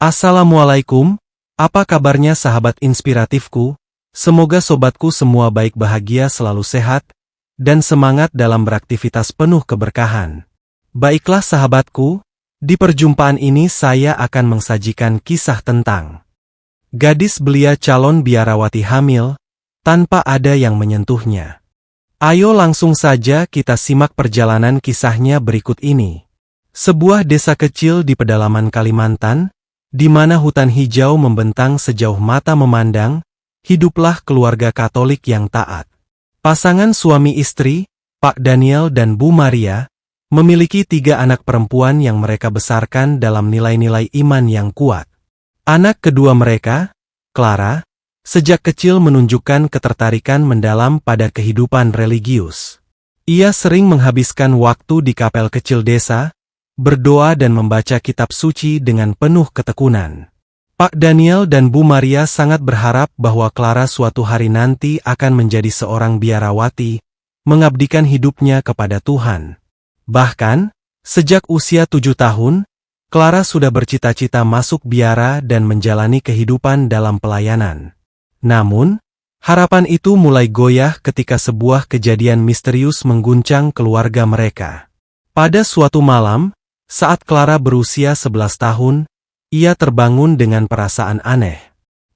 Assalamualaikum, apa kabarnya sahabat inspiratifku? Semoga sobatku semua baik bahagia selalu sehat, dan semangat dalam beraktivitas penuh keberkahan. Baiklah sahabatku, di perjumpaan ini saya akan mensajikan kisah tentang gadis belia calon biarawati hamil, tanpa ada yang menyentuhnya. Ayo langsung saja kita simak perjalanan kisahnya berikut ini. Sebuah desa kecil di pedalaman Kalimantan, di mana hutan hijau membentang sejauh mata memandang, hiduplah keluarga Katolik yang taat. Pasangan suami istri, Pak Daniel dan Bu Maria, memiliki 3 anak perempuan yang mereka besarkan dalam nilai-nilai iman yang kuat. Anak kedua mereka, Clara, sejak kecil menunjukkan ketertarikan mendalam pada kehidupan religius. Ia sering menghabiskan waktu di kapel kecil desa, berdoa dan membaca kitab suci dengan penuh ketekunan. Pak Daniel dan Bu Maria sangat berharap bahwa Clara suatu hari nanti akan menjadi seorang biarawati, mengabdikan hidupnya kepada Tuhan. Bahkan, sejak usia 7 tahun, Clara sudah bercita-cita masuk biara dan menjalani kehidupan dalam pelayanan. Namun, harapan itu mulai goyah ketika sebuah kejadian misterius mengguncang keluarga mereka. Pada suatu malam, saat Clara berusia 11 tahun, ia terbangun dengan perasaan aneh.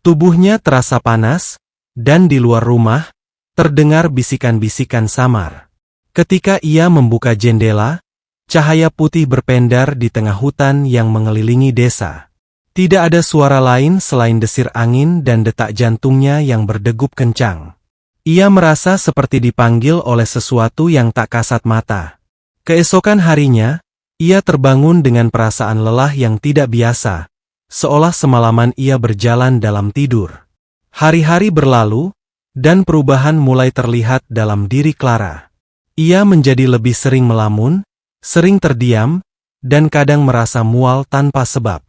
Tubuhnya terasa panas, dan di luar rumah, terdengar bisikan-bisikan samar. Ketika ia membuka jendela, cahaya putih berpendar di tengah hutan yang mengelilingi desa. Tidak ada suara lain selain desir angin dan detak jantungnya yang berdegup kencang. Ia merasa seperti dipanggil oleh sesuatu yang tak kasat mata. Keesokan harinya, ia terbangun dengan perasaan lelah yang tidak biasa, seolah semalaman ia berjalan dalam tidur. Hari-hari berlalu, dan perubahan mulai terlihat dalam diri Clara. Ia menjadi lebih sering melamun, sering terdiam, dan kadang merasa mual tanpa sebab.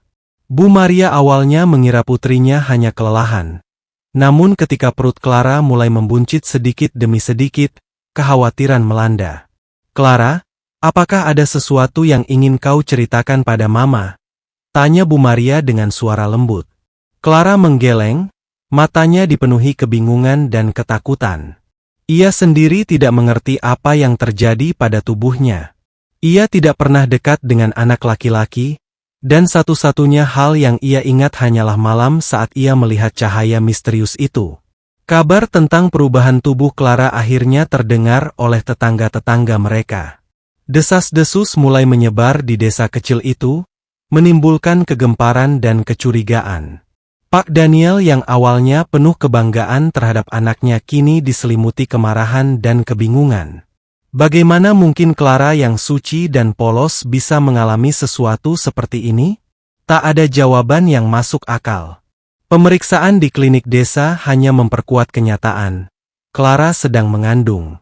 Bu Maria awalnya mengira putrinya hanya kelelahan. Namun ketika perut Clara mulai membuncit sedikit demi sedikit, kekhawatiran melanda. "Clara, apakah ada sesuatu yang ingin kau ceritakan pada Mama?" tanya Bu Maria dengan suara lembut. Clara menggeleng, matanya dipenuhi kebingungan dan ketakutan. Ia sendiri tidak mengerti apa yang terjadi pada tubuhnya. Ia tidak pernah dekat dengan anak laki-laki, dan satu-satunya hal yang ia ingat hanyalah malam saat ia melihat cahaya misterius itu. Kabar tentang perubahan tubuh Clara akhirnya terdengar oleh tetangga-tetangga mereka. Desas-desus mulai menyebar di desa kecil itu, menimbulkan kegemparan dan kecurigaan. Pak Daniel yang awalnya penuh kebanggaan terhadap anaknya kini diselimuti kemarahan dan kebingungan. Bagaimana mungkin Clara yang suci dan polos bisa mengalami sesuatu seperti ini? Tak ada jawaban yang masuk akal. Pemeriksaan di klinik desa hanya memperkuat kenyataan. Clara sedang mengandung.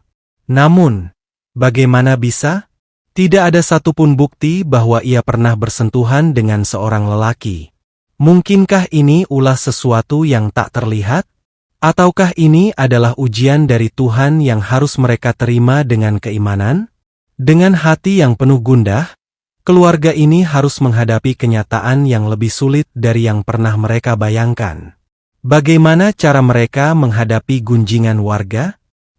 Namun, bagaimana bisa? Tidak ada satupun bukti bahwa ia pernah bersentuhan dengan seorang lelaki. Mungkinkah ini ulah sesuatu yang tak terlihat? Ataukah ini adalah ujian dari Tuhan yang harus mereka terima dengan keimanan? Dengan hati yang penuh gundah, keluarga ini harus menghadapi kenyataan yang lebih sulit dari yang pernah mereka bayangkan. Bagaimana cara mereka menghadapi gunjingan warga?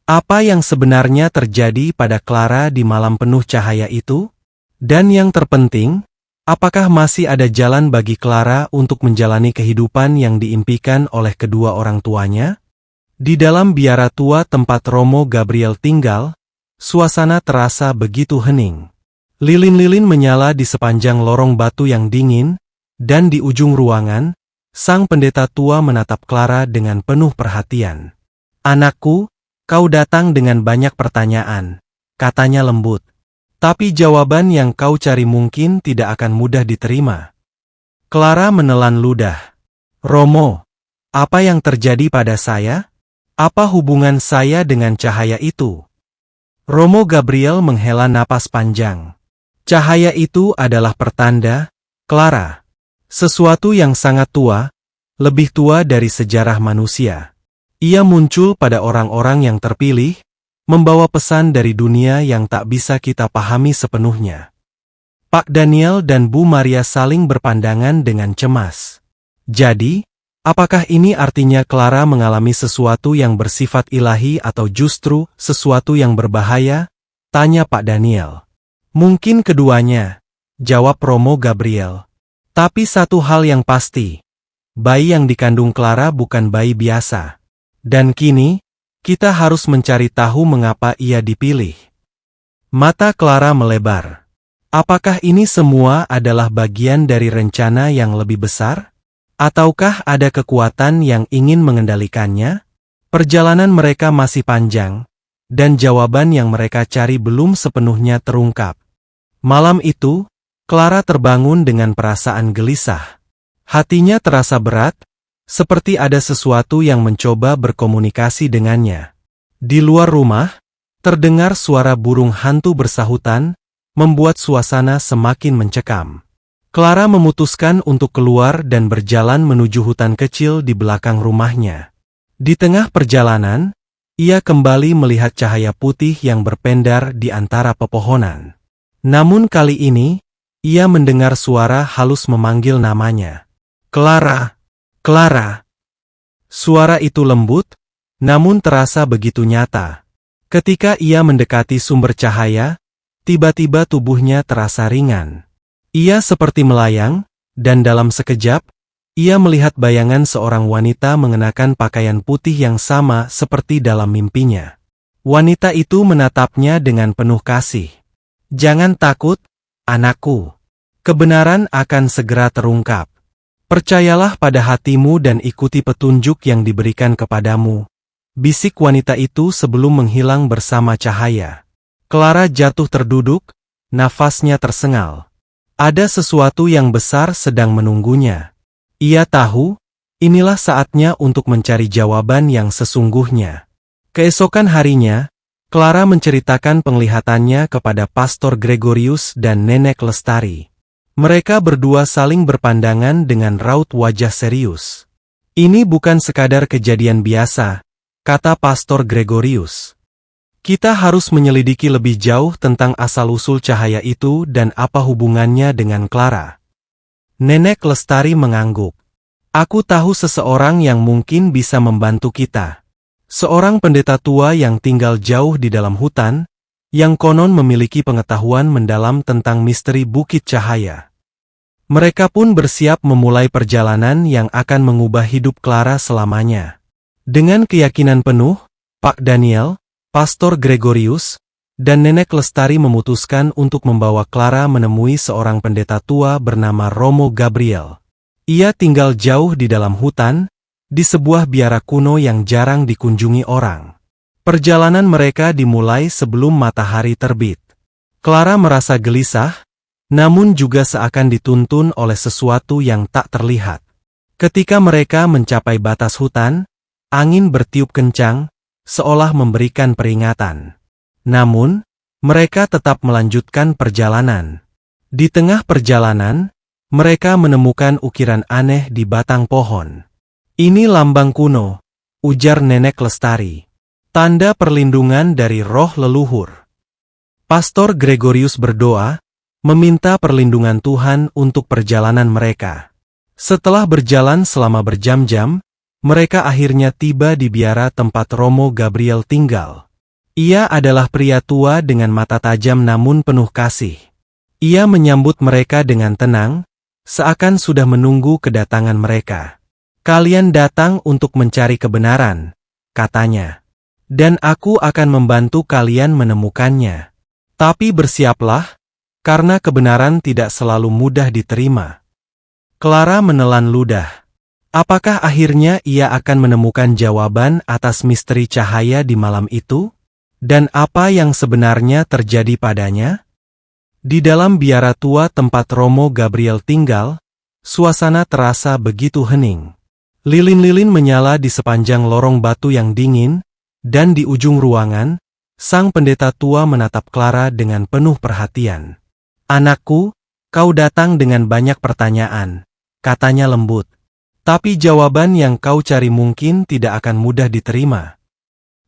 Apa yang sebenarnya terjadi pada Clara di malam penuh cahaya itu? Dan yang terpenting, apakah masih ada jalan bagi Clara untuk menjalani kehidupan yang diimpikan oleh kedua orang tuanya? Di dalam biara tua tempat Romo Gabriel tinggal, suasana terasa begitu hening. Lilin-lilin menyala di sepanjang lorong batu yang dingin, dan di ujung ruangan, sang pendeta tua menatap Clara dengan penuh perhatian. "Anakku, kau datang dengan banyak pertanyaan," katanya lembut. "Tapi jawaban yang kau cari mungkin tidak akan mudah diterima." Clara menelan ludah. "Romo, apa yang terjadi pada saya? Apa hubungan saya dengan cahaya itu?" Romo Gabriel menghela napas panjang. "Cahaya itu adalah pertanda, Clara. Sesuatu yang sangat tua, lebih tua dari sejarah manusia. Ia muncul pada orang-orang yang terpilih, membawa pesan dari dunia yang tak bisa kita pahami sepenuhnya. Pak Daniel dan Bu Maria saling berpandangan dengan cemas. Jadi, apakah ini artinya Clara mengalami sesuatu yang bersifat ilahi atau justru sesuatu yang berbahaya? Tanya Pak Daniel. Mungkin keduanya, jawab Romo Gabriel. Tapi satu hal yang pasti, bayi yang dikandung Clara bukan bayi biasa. Dan kini, kita harus mencari tahu mengapa ia dipilih. Mata Clara melebar. Apakah ini semua adalah bagian dari rencana yang lebih besar? Ataukah ada kekuatan yang ingin mengendalikannya? Perjalanan mereka masih panjang, dan jawaban yang mereka cari belum sepenuhnya terungkap. Malam itu, Clara terbangun dengan perasaan gelisah. Hatinya terasa berat, seperti ada sesuatu yang mencoba berkomunikasi dengannya. Di luar rumah, terdengar suara burung hantu bersahutan, membuat suasana semakin mencekam. Clara memutuskan untuk keluar dan berjalan menuju hutan kecil di belakang rumahnya. Di tengah perjalanan, ia kembali melihat cahaya putih yang berpendar di antara pepohonan. Namun kali ini, ia mendengar suara halus memanggil namanya. Clara! Clara! Suara itu lembut, namun terasa begitu nyata. Ketika ia mendekati sumber cahaya, tiba-tiba tubuhnya terasa ringan. Ia seperti melayang, dan dalam sekejap, ia melihat bayangan seorang wanita mengenakan pakaian putih yang sama seperti dalam mimpinya. Wanita itu menatapnya dengan penuh kasih. Jangan takut, anakku. Kebenaran akan segera terungkap. Percayalah pada hatimu dan ikuti petunjuk yang diberikan kepadamu. Bisik wanita itu sebelum menghilang bersama cahaya. Clara jatuh terduduk, nafasnya tersengal. Ada sesuatu yang besar sedang menunggunya. Ia tahu, inilah saatnya untuk mencari jawaban yang sesungguhnya. Keesokan harinya, Clara menceritakan penglihatannya kepada Pastor Gregorius dan Nenek Lestari. Mereka berdua saling berpandangan dengan raut wajah serius. Ini bukan sekadar kejadian biasa, kata Pastor Gregorius. Kita harus menyelidiki lebih jauh tentang asal-usul cahaya itu dan apa hubungannya dengan Clara. Nenek Lestari mengangguk. Aku tahu seseorang yang mungkin bisa membantu kita. Seorang pendeta tua yang tinggal jauh di dalam hutan, yang konon memiliki pengetahuan mendalam tentang misteri Bukit Cahaya. Mereka pun bersiap memulai perjalanan yang akan mengubah hidup Clara selamanya. Dengan keyakinan penuh, Pak Daniel, Pastor Gregorius, dan Nenek Lestari memutuskan untuk membawa Clara menemui seorang pendeta tua bernama Romo Gabriel. Ia tinggal jauh di dalam hutan, di sebuah biara kuno yang jarang dikunjungi orang. Perjalanan mereka dimulai sebelum matahari terbit. Clara merasa gelisah, namun juga seakan dituntun oleh sesuatu yang tak terlihat. Ketika mereka mencapai batas hutan, angin bertiup kencang, seolah memberikan peringatan. Namun, mereka tetap melanjutkan perjalanan. Di tengah perjalanan, mereka menemukan ukiran aneh di batang pohon. Ini lambang kuno, ujar Nenek Lestari. Tanda perlindungan dari roh leluhur. Pastor Gregorius berdoa, meminta perlindungan Tuhan untuk perjalanan mereka. Setelah berjalan selama berjam-jam, mereka akhirnya tiba di biara tempat Romo Gabriel tinggal. Ia adalah pria tua dengan mata tajam namun penuh kasih. Ia menyambut mereka dengan tenang, seakan sudah menunggu kedatangan mereka. Kalian datang untuk mencari kebenaran, katanya. Dan aku akan membantu kalian menemukannya. Tapi bersiaplah, karena kebenaran tidak selalu mudah diterima. Clara menelan ludah. Apakah akhirnya ia akan menemukan jawaban atas misteri cahaya di malam itu? Dan apa yang sebenarnya terjadi padanya? Di dalam biara tua tempat Romo Gabriel tinggal, suasana terasa begitu hening. Lilin-lilin menyala di sepanjang lorong batu yang dingin, dan di ujung ruangan, sang pendeta tua menatap Clara dengan penuh perhatian. Anakku, kau datang dengan banyak pertanyaan, katanya lembut. Tapi jawaban yang kau cari mungkin tidak akan mudah diterima.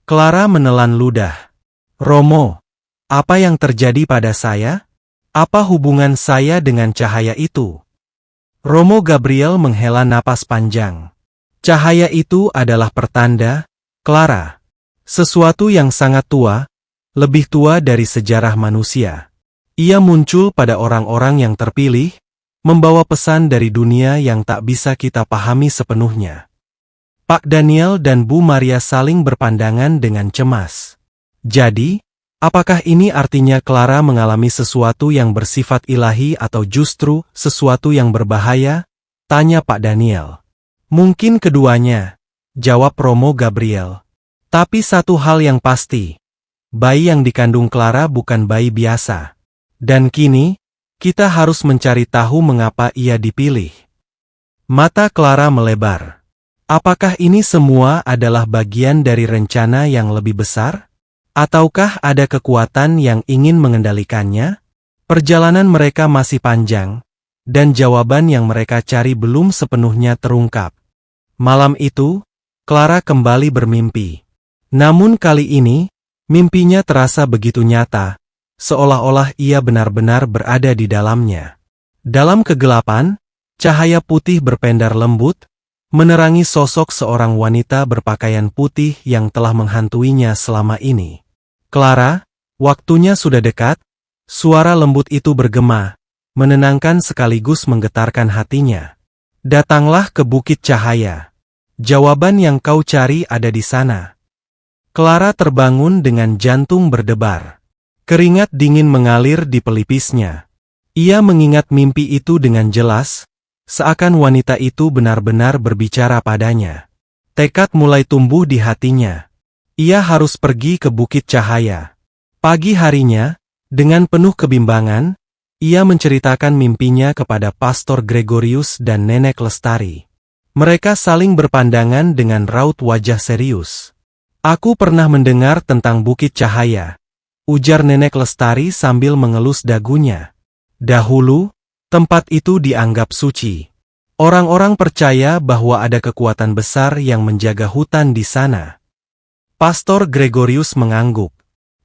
Clara menelan ludah. Romo, apa yang terjadi pada saya? Apa hubungan saya dengan cahaya itu? Romo Gabriel menghela napas panjang. Cahaya itu adalah pertanda, Clara. Sesuatu yang sangat tua, lebih tua dari sejarah manusia. Ia muncul pada orang-orang yang terpilih, membawa pesan dari dunia yang tak bisa kita pahami sepenuhnya. Pak Daniel dan Bu Maria saling berpandangan dengan cemas. Jadi, apakah ini artinya Clara mengalami sesuatu yang bersifat ilahi atau justru sesuatu yang berbahaya? Tanya Pak Daniel. Mungkin keduanya, jawab Romo Gabriel. Tapi satu hal yang pasti, bayi yang dikandung Clara bukan bayi biasa. Dan kini, kita harus mencari tahu mengapa ia dipilih. Mata Clara melebar. Apakah ini semua adalah bagian dari rencana yang lebih besar? Ataukah ada kekuatan yang ingin mengendalikannya? Perjalanan mereka masih panjang, dan jawaban yang mereka cari belum sepenuhnya terungkap. Malam itu, Clara kembali bermimpi. Namun kali ini, mimpinya terasa begitu nyata, seolah-olah ia benar-benar berada di dalamnya. Dalam kegelapan, cahaya putih berpendar lembut, menerangi sosok seorang wanita berpakaian putih yang telah menghantuinya selama ini. Clara, waktunya sudah dekat, suara lembut itu bergema, menenangkan sekaligus menggetarkan hatinya. Datanglah ke Bukit Cahaya. Jawaban yang kau cari ada di sana. Clara terbangun dengan jantung berdebar. Keringat dingin mengalir di pelipisnya. Ia mengingat mimpi itu dengan jelas, seakan wanita itu benar-benar berbicara padanya. Tekad mulai tumbuh di hatinya. Ia harus pergi ke Bukit Cahaya. Pagi harinya, dengan penuh kebimbangan, ia menceritakan mimpinya kepada Pastor Gregorius dan Nenek Lestari. Mereka saling berpandangan dengan raut wajah serius. Aku pernah mendengar tentang Bukit Cahaya, ujar Nenek Lestari sambil mengelus dagunya. Dahulu, tempat itu dianggap suci. Orang-orang percaya bahwa ada kekuatan besar yang menjaga hutan di sana. Pastor Gregorius mengangguk.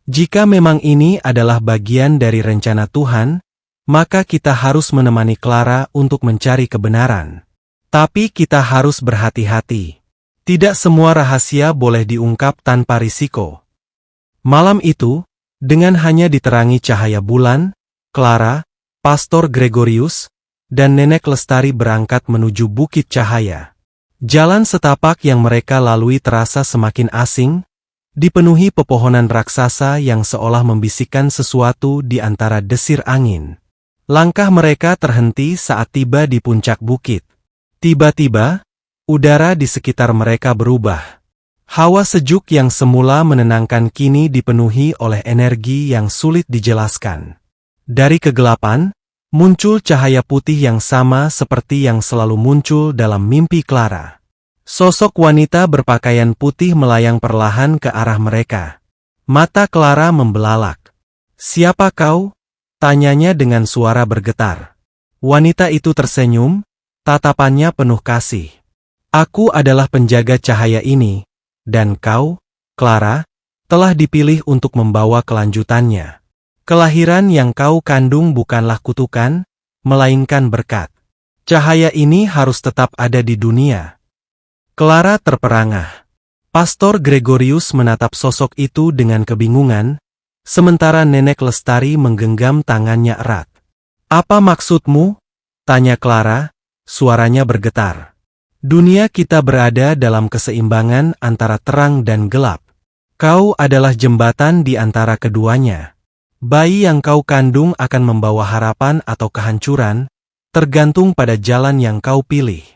Jika memang ini adalah bagian dari rencana Tuhan, maka kita harus menemani Clara untuk mencari kebenaran. Tapi kita harus berhati-hati. Tidak semua rahasia boleh diungkap tanpa risiko. Malam itu, dengan hanya diterangi cahaya bulan, Clara, Pastor Gregorius, dan Nenek Lestari berangkat menuju Bukit Cahaya. Jalan setapak yang mereka lalui terasa semakin asing, dipenuhi pepohonan raksasa yang seolah membisikkan sesuatu di antara desir angin. Langkah mereka terhenti saat tiba di puncak bukit. Tiba-tiba, udara di sekitar mereka berubah. Hawa sejuk yang semula menenangkan kini dipenuhi oleh energi yang sulit dijelaskan. Dari kegelapan, muncul cahaya putih yang sama seperti yang selalu muncul dalam mimpi Clara. Sosok wanita berpakaian putih melayang perlahan ke arah mereka. Mata Clara membelalak. "Siapa kau?" tanyanya dengan suara bergetar. Wanita itu tersenyum, tatapannya penuh kasih. "Aku adalah penjaga cahaya ini, dan kau, Clara, telah dipilih untuk membawa kelanjutannya. Kelahiran yang kau kandung bukanlah kutukan, melainkan berkat. Cahaya ini harus tetap ada di dunia." Clara terperangah. Pastor Gregorius menatap sosok itu dengan kebingungan, sementara Nenek Lestari menggenggam tangannya erat. "Apa maksudmu?" tanya Clara, suaranya bergetar. "Dunia kita berada dalam keseimbangan antara terang dan gelap. Kau adalah jembatan di antara keduanya. Bayi yang kau kandung akan membawa harapan atau kehancuran, tergantung pada jalan yang kau pilih."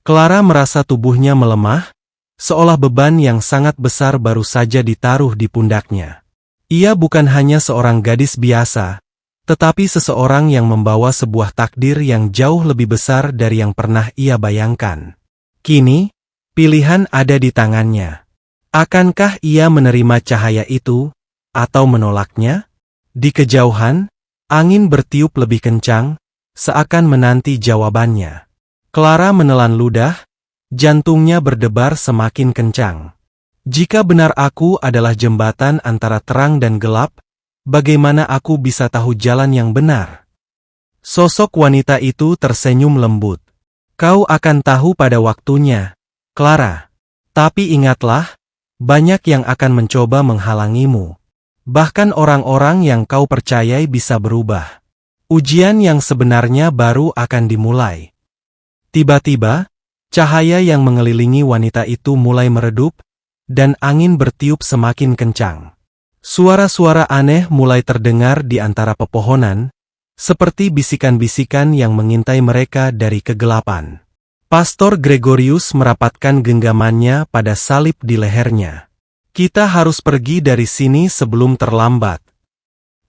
Clara merasa tubuhnya melemah, seolah beban yang sangat besar baru saja ditaruh di pundaknya. Ia bukan hanya seorang gadis biasa, tetapi seseorang yang membawa sebuah takdir yang jauh lebih besar dari yang pernah ia bayangkan. Kini, pilihan ada di tangannya. Akankah ia menerima cahaya itu, atau menolaknya? Di kejauhan, angin bertiup lebih kencang, seakan menanti jawabannya. Clara menelan ludah, jantungnya berdebar semakin kencang. "Jika benar aku adalah jembatan antara terang dan gelap, bagaimana aku bisa tahu jalan yang benar? Sosok wanita itu tersenyum lembut. Kau akan tahu pada waktunya, Clara. Tapi ingatlah, banyak yang akan mencoba menghalangimu. Bahkan orang-orang yang kau percayai bisa berubah. Ujian yang sebenarnya baru akan dimulai. Tiba-tiba, cahaya yang mengelilingi wanita itu mulai meredup, dan angin bertiup semakin kencang. Suara-suara aneh mulai terdengar di antara pepohonan, seperti bisikan-bisikan yang mengintai mereka dari kegelapan. Pastor Gregorius merapatkan genggamannya pada salib di lehernya. Kita harus pergi dari sini sebelum terlambat.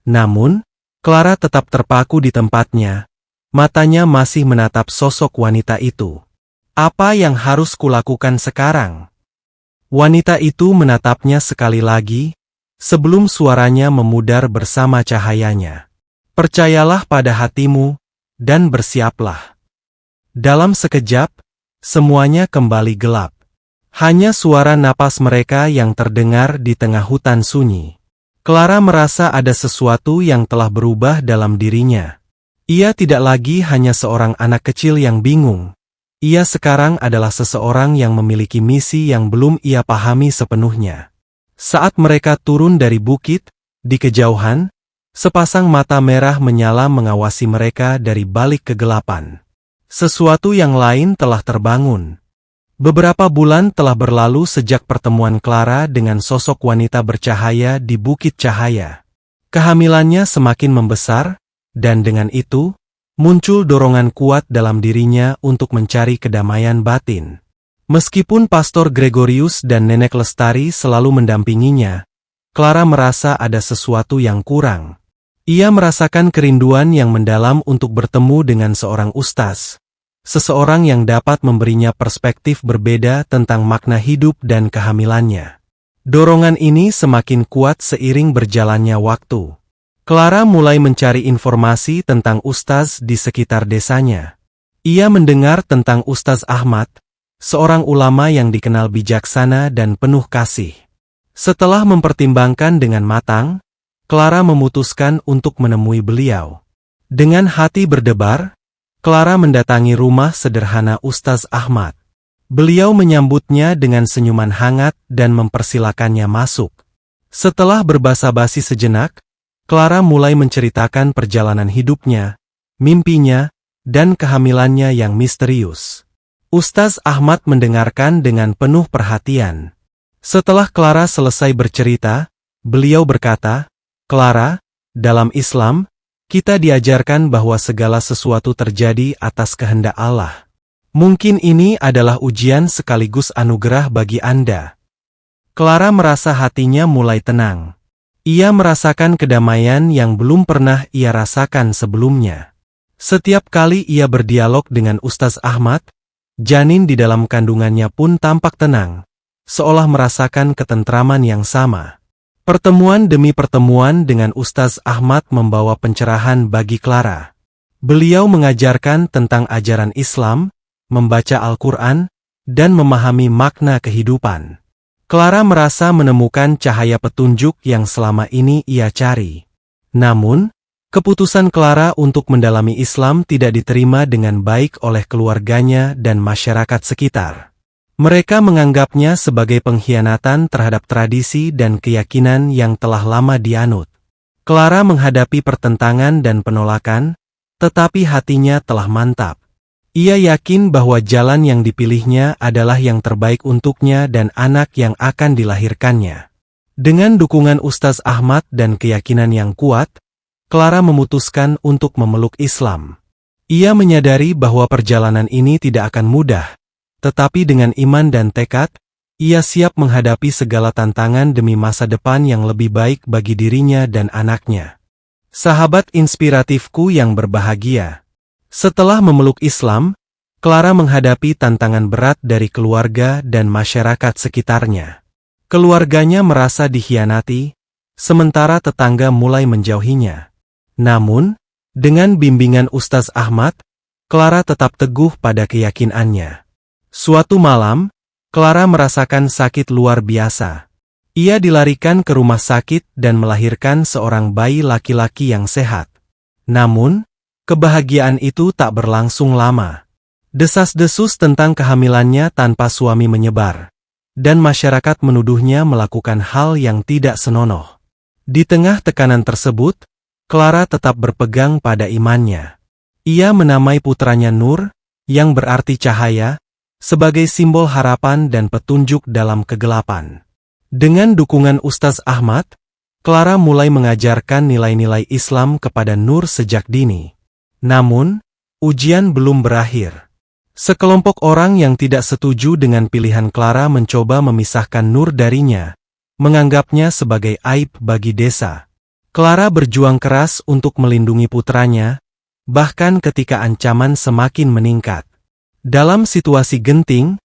Namun, Clara tetap terpaku di tempatnya. Matanya masih menatap sosok wanita itu. Apa yang harus kulakukan sekarang? Wanita itu menatapnya sekali lagi, sebelum suaranya memudar bersama cahayanya. Percayalah pada hatimu, dan bersiaplah. Dalam sekejap, semuanya kembali gelap. Hanya suara napas mereka yang terdengar di tengah hutan sunyi. Clara merasa ada sesuatu yang telah berubah dalam dirinya. Ia tidak lagi hanya seorang anak kecil yang bingung. Ia sekarang adalah seseorang yang memiliki misi yang belum ia pahami sepenuhnya. Saat mereka turun dari bukit, di kejauhan, sepasang mata merah menyala mengawasi mereka dari balik kegelapan. Sesuatu yang lain telah terbangun. Beberapa bulan telah berlalu sejak pertemuan Clara dengan sosok wanita bercahaya di Bukit Cahaya. Kehamilannya semakin membesar, dan dengan itu, muncul dorongan kuat dalam dirinya untuk mencari kedamaian batin. Meskipun Pastor Gregorius dan Nenek Lestari selalu mendampinginya, Clara merasa ada sesuatu yang kurang. Ia merasakan kerinduan yang mendalam untuk bertemu dengan seorang ustaz, seseorang yang dapat memberinya perspektif berbeda tentang makna hidup dan kehamilannya. Dorongan ini semakin kuat seiring berjalannya waktu. Clara mulai mencari informasi tentang ustaz di sekitar desanya. Ia mendengar tentang Ustaz Ahmad, seorang ulama yang dikenal bijaksana dan penuh kasih. Setelah mempertimbangkan dengan matang, Clara memutuskan untuk menemui beliau. Dengan hati berdebar, Clara mendatangi rumah sederhana Ustaz Ahmad. Beliau menyambutnya dengan senyuman hangat dan mempersilakannya masuk. Setelah berbasa-basi sejenak, Clara mulai menceritakan perjalanan hidupnya, mimpinya, dan kehamilannya yang misterius. Ustaz Ahmad mendengarkan dengan penuh perhatian. Setelah Clara selesai bercerita, beliau berkata, "Clara, dalam Islam, kita diajarkan bahwa segala sesuatu terjadi atas kehendak Allah. Mungkin ini adalah ujian sekaligus anugerah bagi Anda." Clara merasa hatinya mulai tenang. Ia merasakan kedamaian yang belum pernah ia rasakan sebelumnya. Setiap kali ia berdialog dengan Ustaz Ahmad, janin di dalam kandungannya pun tampak tenang, seolah merasakan ketentraman yang sama. Pertemuan demi pertemuan dengan Ustaz Ahmad membawa pencerahan bagi Clara. Beliau mengajarkan tentang ajaran Islam, membaca Al-Quran, dan memahami makna kehidupan. Clara merasa menemukan cahaya petunjuk yang selama ini ia cari. Namun, keputusan Clara untuk mendalami Islam tidak diterima dengan baik oleh keluarganya dan masyarakat sekitar. Mereka menganggapnya sebagai pengkhianatan terhadap tradisi dan keyakinan yang telah lama dianut. Clara menghadapi pertentangan dan penolakan, tetapi hatinya telah mantap. Ia yakin bahwa jalan yang dipilihnya adalah yang terbaik untuknya dan anak yang akan dilahirkannya. Dengan dukungan Ustaz Ahmad dan keyakinan yang kuat, Clara memutuskan untuk memeluk Islam. Ia menyadari bahwa perjalanan ini tidak akan mudah, tetapi dengan iman dan tekad, ia siap menghadapi segala tantangan demi masa depan yang lebih baik bagi dirinya dan anaknya. Sahabat inspiratifku yang berbahagia. Setelah memeluk Islam, Clara menghadapi tantangan berat dari keluarga dan masyarakat sekitarnya. Keluarganya merasa dikhianati, sementara tetangga mulai menjauhinya. Namun, dengan bimbingan Ustaz Ahmad, Clara tetap teguh pada keyakinannya. Suatu malam, Clara merasakan sakit luar biasa. Ia dilarikan ke rumah sakit dan melahirkan seorang bayi laki-laki yang sehat. Namun, kebahagiaan itu tak berlangsung lama. Desas-desus tentang kehamilannya tanpa suami menyebar, dan masyarakat menuduhnya melakukan hal yang tidak senonoh. Di tengah tekanan tersebut, Clara tetap berpegang pada imannya. Ia menamai putranya Nur, yang berarti cahaya, sebagai simbol harapan dan petunjuk dalam kegelapan. Dengan dukungan Ustaz Ahmad, Clara mulai mengajarkan nilai-nilai Islam kepada Nur sejak dini. Namun, ujian belum berakhir. Sekelompok orang yang tidak setuju dengan pilihan Clara mencoba memisahkan Nur darinya, menganggapnya sebagai aib bagi desa. Clara berjuang keras untuk melindungi putranya, bahkan ketika ancaman semakin meningkat. Dalam situasi genting,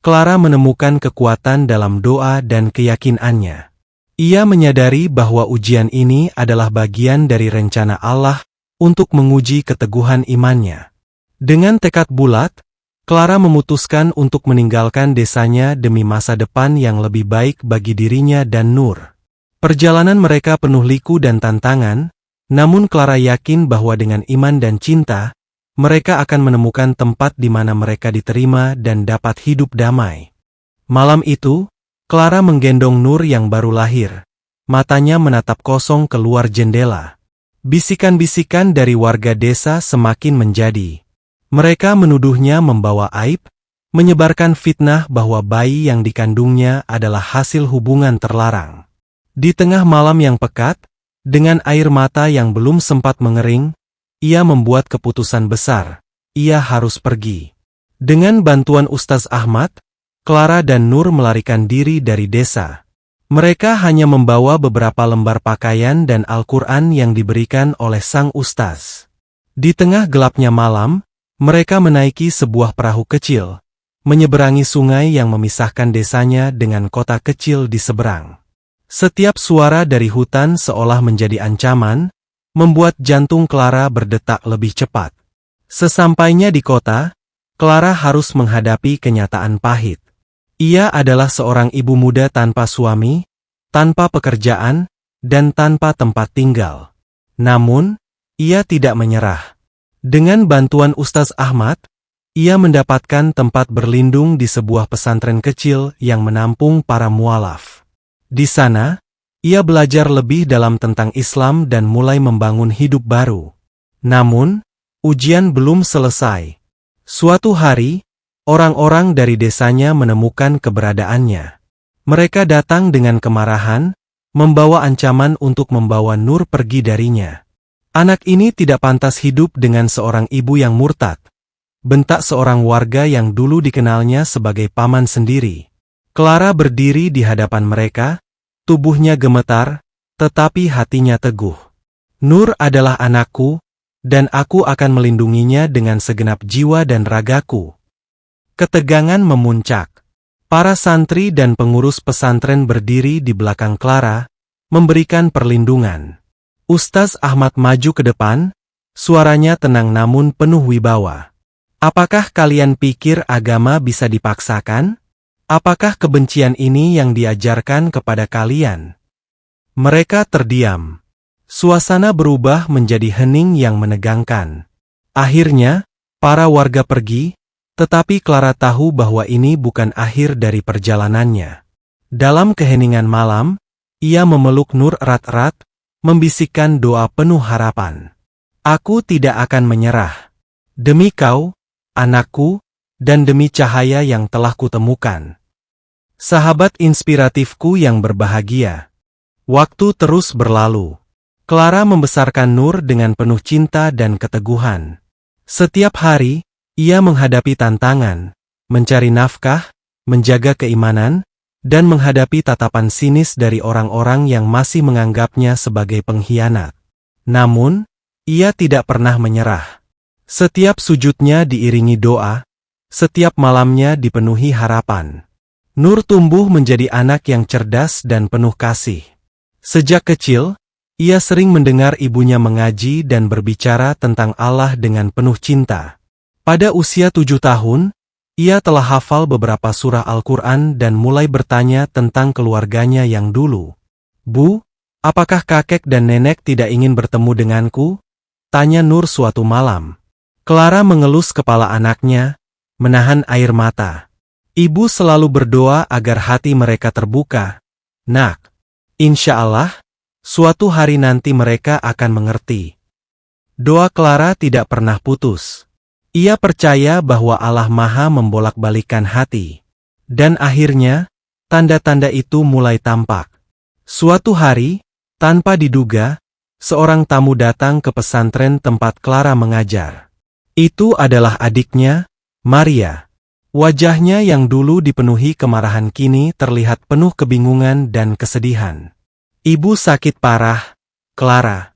Clara menemukan kekuatan dalam doa dan keyakinannya. Ia menyadari bahwa ujian ini adalah bagian dari rencana Allah untuk menguji keteguhan imannya. Dengan tekad bulat, Clara memutuskan untuk meninggalkan desanya demi masa depan yang lebih baik bagi dirinya dan Nur. Perjalanan mereka penuh liku dan tantangan, namun Clara yakin bahwa dengan iman dan cinta, mereka akan menemukan tempat di mana mereka diterima dan dapat hidup damai. Malam itu, Clara menggendong Nur yang baru lahir. Matanya menatap kosong keluar jendela. Bisikan-bisikan dari warga desa semakin menjadi. Mereka menuduhnya membawa aib, menyebarkan fitnah bahwa bayi yang dikandungnya adalah hasil hubungan terlarang. Di tengah malam yang pekat, dengan air mata yang belum sempat mengering, ia membuat keputusan besar. Ia harus pergi. Dengan bantuan Ustaz Ahmad, Clara dan Nur melarikan diri dari desa. Mereka hanya membawa beberapa lembar pakaian dan Al-Quran yang diberikan oleh sang ustaz. Di tengah gelapnya malam, mereka menaiki sebuah perahu kecil, menyeberangi sungai yang memisahkan desanya dengan kota kecil di seberang. Setiap suara dari hutan seolah menjadi ancaman, membuat jantung Clara berdetak lebih cepat. Sesampainya di kota, Clara harus menghadapi kenyataan pahit. Ia adalah seorang ibu muda tanpa suami, tanpa pekerjaan, dan tanpa tempat tinggal. Namun, ia tidak menyerah. Dengan bantuan Ustaz Ahmad, ia mendapatkan tempat berlindung di sebuah pesantren kecil yang menampung para mualaf. Di sana, ia belajar lebih dalam tentang Islam dan mulai membangun hidup baru. Namun, ujian belum selesai. Suatu hari, orang-orang dari desanya menemukan keberadaannya. Mereka datang dengan kemarahan, membawa ancaman untuk membawa Nur pergi darinya. Anak ini tidak pantas hidup dengan seorang ibu yang murtad, bentak seorang warga yang dulu dikenalnya sebagai paman sendiri. Clara berdiri di hadapan mereka, tubuhnya gemetar, tetapi hatinya teguh. Nur adalah anakku, dan aku akan melindunginya dengan segenap jiwa dan ragaku. Ketegangan memuncak. Para santri dan pengurus pesantren berdiri di belakang Clara, memberikan perlindungan. Ustaz Ahmad maju ke depan, suaranya tenang namun penuh wibawa. Apakah kalian pikir agama bisa dipaksakan? Apakah kebencian ini yang diajarkan kepada kalian? Mereka terdiam. Suasana berubah menjadi hening yang menegangkan. Akhirnya, para warga pergi, tetapi Clara tahu bahwa ini bukan akhir dari perjalanannya. Dalam keheningan malam, ia memeluk Nur erat-erat, membisikkan doa penuh harapan. Aku tidak akan menyerah. Demi kau, anakku, dan demi cahaya yang telah kutemukan. Sahabat inspiratifku yang berbahagia. Waktu terus berlalu. Clara membesarkan Nur dengan penuh cinta dan keteguhan. Setiap hari, ia menghadapi tantangan, mencari nafkah, menjaga keimanan, dan menghadapi tatapan sinis dari orang-orang yang masih menganggapnya sebagai pengkhianat. Namun, ia tidak pernah menyerah. Setiap sujudnya diiringi doa, setiap malamnya dipenuhi harapan. Nur tumbuh menjadi anak yang cerdas dan penuh kasih. Sejak kecil, ia sering mendengar ibunya mengaji dan berbicara tentang Allah dengan penuh cinta. Pada usia 7 tahun, Ia telah hafal beberapa surah Al-Quran dan mulai bertanya tentang keluarganya yang dulu. "Bu, apakah kakek dan nenek tidak ingin bertemu denganku?" tanya Nur suatu malam. Clara mengelus kepala anaknya, menahan air mata. Ibu selalu berdoa agar hati mereka terbuka. "Nak, insya Allah, suatu hari nanti mereka akan mengerti." Doa Clara tidak pernah putus. Ia percaya bahwa Allah Maha membolak-balikan hati. Dan akhirnya, tanda-tanda itu mulai tampak. Suatu hari, tanpa diduga, seorang tamu datang ke pesantren tempat Clara mengajar. Itu adalah adiknya, Maria. Wajahnya yang dulu dipenuhi kemarahan kini terlihat penuh kebingungan dan kesedihan. "Ibu sakit parah, Clara."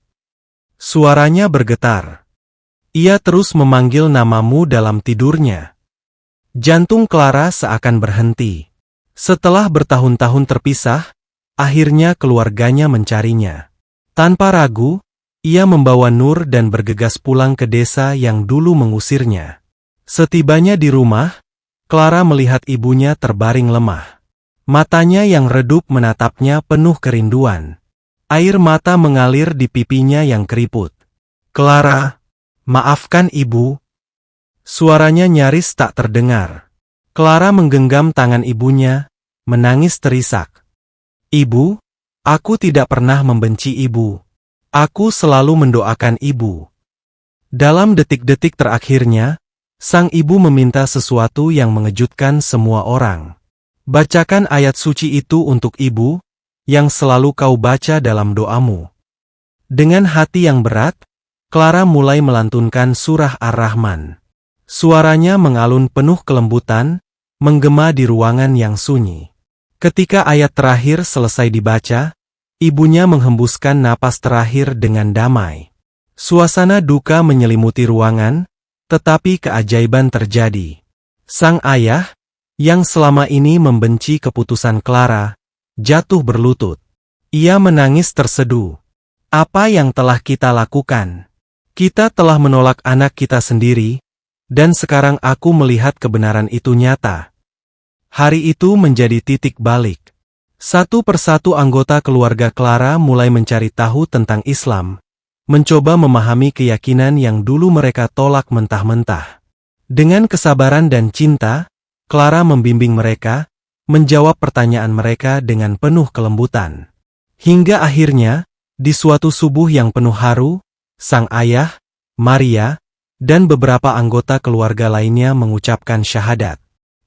Suaranya bergetar. Ia terus memanggil namamu dalam tidurnya. Jantung Clara seakan berhenti. Setelah bertahun-tahun terpisah, akhirnya keluarganya mencarinya. Tanpa ragu, ia membawa Nur dan bergegas pulang ke desa yang dulu mengusirnya. Setibanya di rumah, Clara melihat ibunya terbaring lemah. Matanya yang redup menatapnya penuh kerinduan. Air mata mengalir di pipinya yang keriput. "Clara, maafkan ibu." Suaranya nyaris tak terdengar. Clara menggenggam tangan ibunya, menangis terisak. "Ibu, aku tidak pernah membenci ibu. Aku selalu mendoakan ibu." Dalam detik-detik terakhirnya, sang ibu meminta sesuatu yang mengejutkan semua orang. "Bacakan ayat suci itu untuk ibu, yang selalu kau baca dalam doamu." Dengan hati yang berat, Clara mulai melantunkan surah Ar-Rahman. Suaranya mengalun penuh kelembutan, menggema di ruangan yang sunyi. Ketika ayat terakhir selesai dibaca, ibunya menghembuskan napas terakhir dengan damai. Suasana duka menyelimuti ruangan, tetapi keajaiban terjadi. Sang ayah, yang selama ini membenci keputusan Clara, jatuh berlutut. Ia menangis terseduh. "Apa yang telah kita lakukan? Kita telah menolak anak kita sendiri, dan sekarang aku melihat kebenaran itu nyata." Hari itu menjadi titik balik. Satu persatu anggota keluarga Clara mulai mencari tahu tentang Islam, mencoba memahami keyakinan yang dulu mereka tolak mentah-mentah. Dengan kesabaran dan cinta, Clara membimbing mereka, menjawab pertanyaan mereka dengan penuh kelembutan. Hingga akhirnya, di suatu subuh yang penuh haru, sang ayah, Maria, dan beberapa anggota keluarga lainnya mengucapkan syahadat.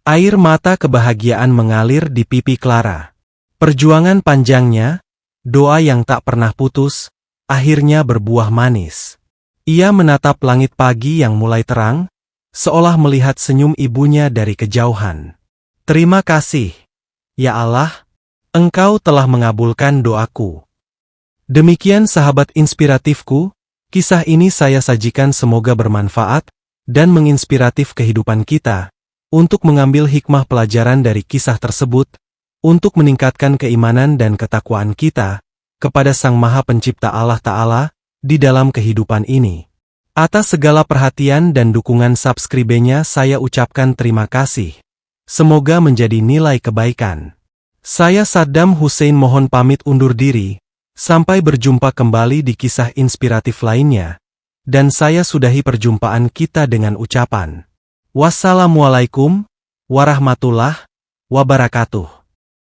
Air mata kebahagiaan mengalir di pipi Clara. Perjuangan panjangnya, doa yang tak pernah putus, akhirnya berbuah manis. Ia menatap langit pagi yang mulai terang, seolah melihat senyum ibunya dari kejauhan. "Terima kasih, ya Allah, Engkau telah mengabulkan doaku." Demikian sahabat inspiratifku, kisah ini saya sajikan semoga bermanfaat dan menginspiratif kehidupan kita, untuk mengambil hikmah pelajaran dari kisah tersebut, untuk meningkatkan keimanan dan ketakwaan kita kepada Sang Maha Pencipta Allah Ta'ala di dalam kehidupan ini. Atas segala perhatian dan dukungan subscribe-nya saya ucapkan terima kasih. Semoga menjadi nilai kebaikan. Saya Saddam Hussein mohon pamit undur diri, sampai berjumpa kembali di kisah inspiratif lainnya, dan saya sudahi perjumpaan kita dengan ucapan, wassalamualaikum warahmatullahi wabarakatuh.